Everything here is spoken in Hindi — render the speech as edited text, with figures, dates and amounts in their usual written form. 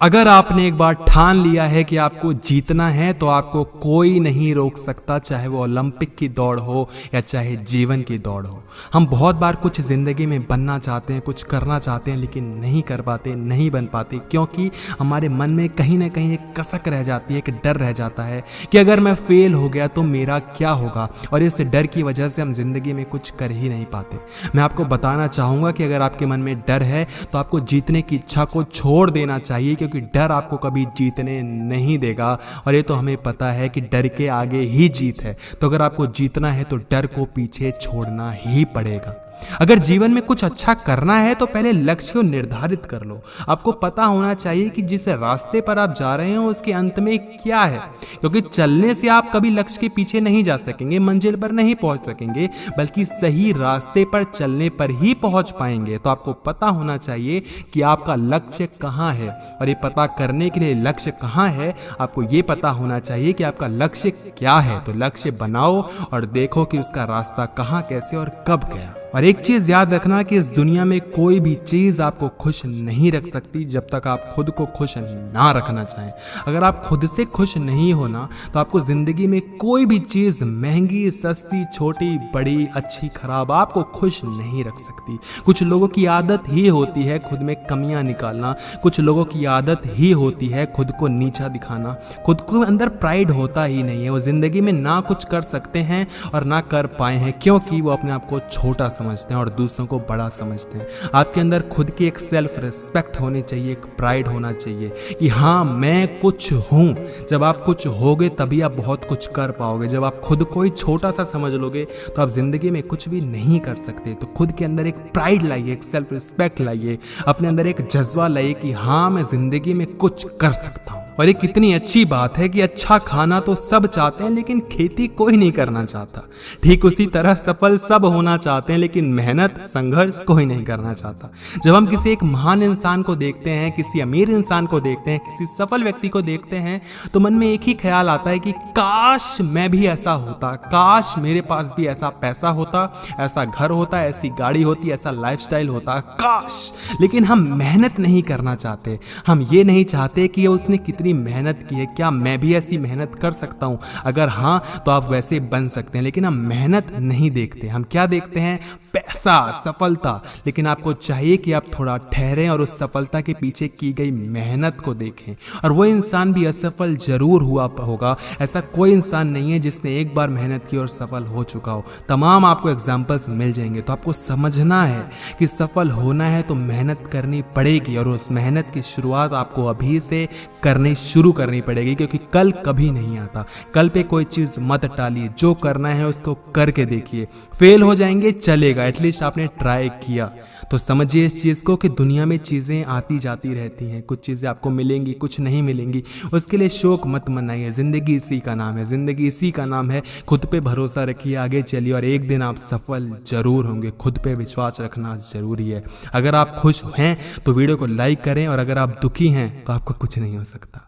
अगर आपने एक बार ठान लिया है कि आपको जीतना है तो आपको कोई नहीं रोक सकता, चाहे वो ओलंपिक की दौड़ हो या चाहे जीवन की दौड़ हो। हम बहुत बार कुछ ज़िंदगी में बनना चाहते हैं, कुछ करना चाहते हैं, लेकिन नहीं कर पाते, नहीं बन पाते, क्योंकि हमारे मन में कहीं ना कहीं एक कसक रह जाती है, एक डर रह जाता है कि अगर मैं फेल हो गया तो मेरा क्या होगा। और इस डर की वजह से हम ज़िंदगी में कुछ कर ही नहीं पाते। मैं आपको बताना चाहूँगा कि अगर आपके मन में डर है तो आपको जीतने की इच्छा को छोड़ देना चाहिए, क्योंकि डर आपको कभी जीतने नहीं देगा। और ये तो हमें पता है कि डर के आगे ही जीत है। तो अगर आपको जीतना है तो डर को पीछे छोड़ना ही पड़ेगा। अगर जीवन में कुछ अच्छा करना है तो पहले लक्ष्य को निर्धारित कर लो। आपको पता होना चाहिए कि जिस रास्ते पर आप जा रहे हो उसके अंत में क्या है, क्योंकि चलने से आप कभी लक्ष्य के पीछे नहीं जा सकेंगे, मंजिल पर नहीं पहुंच सकेंगे, बल्कि सही रास्ते पर चलने पर ही पहुंच पाएंगे। तो आपको पता होना चाहिए कि आपका लक्ष्य कहाँ है, और ये पता करने के लिए लक्ष्य कहाँ है आपको ये पता होना चाहिए कि आपका लक्ष्य क्या है। तो लक्ष्य बनाओ और देखो कि उसका रास्ता कहाँ, कैसे और कब गया। और एक चीज याद रखना कि इस दुनिया में कोई भी चीज आपको खुश नहीं रख सकती जब तक आप खुद को खुश ना रखना चाहें। अगर आप खुद से खुश नहीं होना तो आपको जिंदगी में कोई भी चीज महंगी, सस्ती, छोटी, बड़ी, अच्छी, खराब आपको खुश नहीं रख सकती। कुछ लोगों की आदत ही होती है खुद में कमियां निकालना, कुछ लोगों की आदत ही होती है खुद को नीचा दिखाना। खुद को अंदर प्राइड होता ही नहीं है, वो जिंदगी में ना कुछ कर सकते हैं और ना कर पाए हैं, क्योंकि वो अपने आप को छोटा समझते हैं और दूसरों को बड़ा समझते हैं। आपके अंदर खुद की एक सेल्फ रिस्पेक्ट होनी चाहिए, एक प्राइड होना चाहिए कि हाँ मैं कुछ हूँ। जब आप कुछ होगे तभी आप बहुत कुछ कर पाओगे। जब आप खुद को ही छोटा सा समझ लोगे तो आप जिंदगी में कुछ भी नहीं कर सकते। तो खुद के अंदर एक प्राइड लाइए, एक सेल्फ रिस्पेक्ट लाइए, अपने अंदर एक जज्बा लाइए कि हाँ मैं जिंदगी में कुछ कर सकता हूँ। और ये कितनी अच्छी बात है कि अच्छा खाना तो सब चाहते हैं लेकिन खेती कोई नहीं करना चाहता। ठीक उसी तरह सफल सब होना चाहते हैं लेकिन मेहनत, संघर्ष कोई नहीं करना चाहता। जब हम किसी एक महान इंसान को देखते हैं, किसी अमीर इंसान को देखते हैं, किसी सफल व्यक्ति को देखते हैं, तो मन में एक ही ख्याल आता है कि काश मैं भी ऐसा होता, काश मेरे पास भी ऐसा पैसा होता, ऐसा घर होता, ऐसी गाड़ी होती, ऐसा लाइफस्टाइल होता, काश। लेकिन हम मेहनत नहीं करना चाहते। हम ये नहीं चाहते कि उसने कितनी मेहनत की है, क्या मैं भी ऐसी मेहनत कर सकता हूं? अगर हाँ तो आप वैसे बन सकते हैं। लेकिन हम मेहनत नहीं देखते, हम क्या देखते हैं? पैसा, सफलता। लेकिन आपको चाहिए कि आप थोड़ा ठहरें और उस सफलता के पीछे की गई मेहनत को देखें। और वो इंसान भी असफल जरूर हुआ होगा, ऐसा कोई इंसान नहीं है जिसने एक बार मेहनत की और सफल हो चुका हो। तमाम आपको एग्जाम्पल्स मिल जाएंगे। तो आपको समझना है कि सफल होना है तो मेहनत करनी पड़ेगी, और उस मेहनत की शुरुआत आपको अभी से करनी शुरू करनी पड़ेगी, क्योंकि कल कभी नहीं आता। कल पे कोई चीज मत टालिए, जो करना है उसको करके देखिए। फेल हो जाएंगे चलेगा, एटलीस्ट आपने ट्राई किया। तो समझिए इस चीज को कि दुनिया में चीजें आती जाती रहती हैं, कुछ चीजें आपको मिलेंगी, कुछ नहीं मिलेंगी। उसके लिए शोक मत मनाइए। जिंदगी इसी का नाम है, जिंदगी इसी का नाम है। खुद पे भरोसा रखिए, आगे चलिए और एक दिन आप सफल जरूर होंगे। खुद पे विश्वास रखना जरूरी है। अगर आप खुश हैं तो वीडियो को लाइक करें, और अगर आप दुखी हैं तो आपको कुछ नहीं हो सकता।